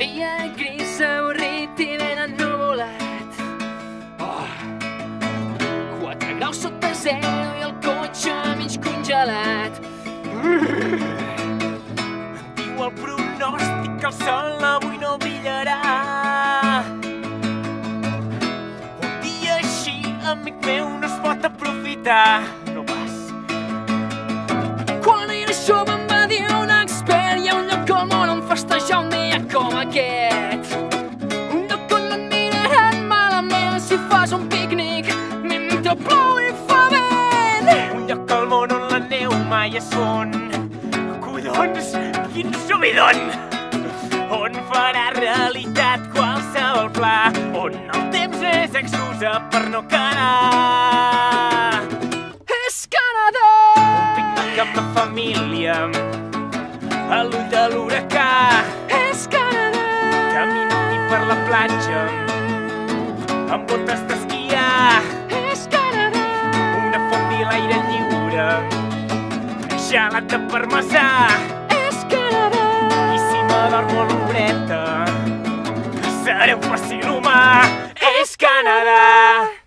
dia gris, avorrit i ben ennuvolat. 4 graus sota zero i el cotxe mig congelat. Diu el pronòstic que el sol avui no brillarà. Un dia així, amic meu, no es pot aprofitar. No vas. Quan era jove em va dir un expert, hi ha un lloc al món on festejar un dia com aquest. Un lloc on no et miraran malament si fas un pícnic mentre plou i fa vent. Un lloc al món on la neu mai es fon. Collons, quin subidon! On farà realitat qualsevol pla, on el temps és excusa per no quedar. És Canadà! Un pícnic amb la família, a l'ull de l'huracà. És Canadà! Caminant per la platja, amb botes d'esquiar. És Canadà! Una font i l'aire lliure, gelat de parmesà. És Canadà! I si m'adormo a l'ombreta, seré un fàcil humà. És Canadà!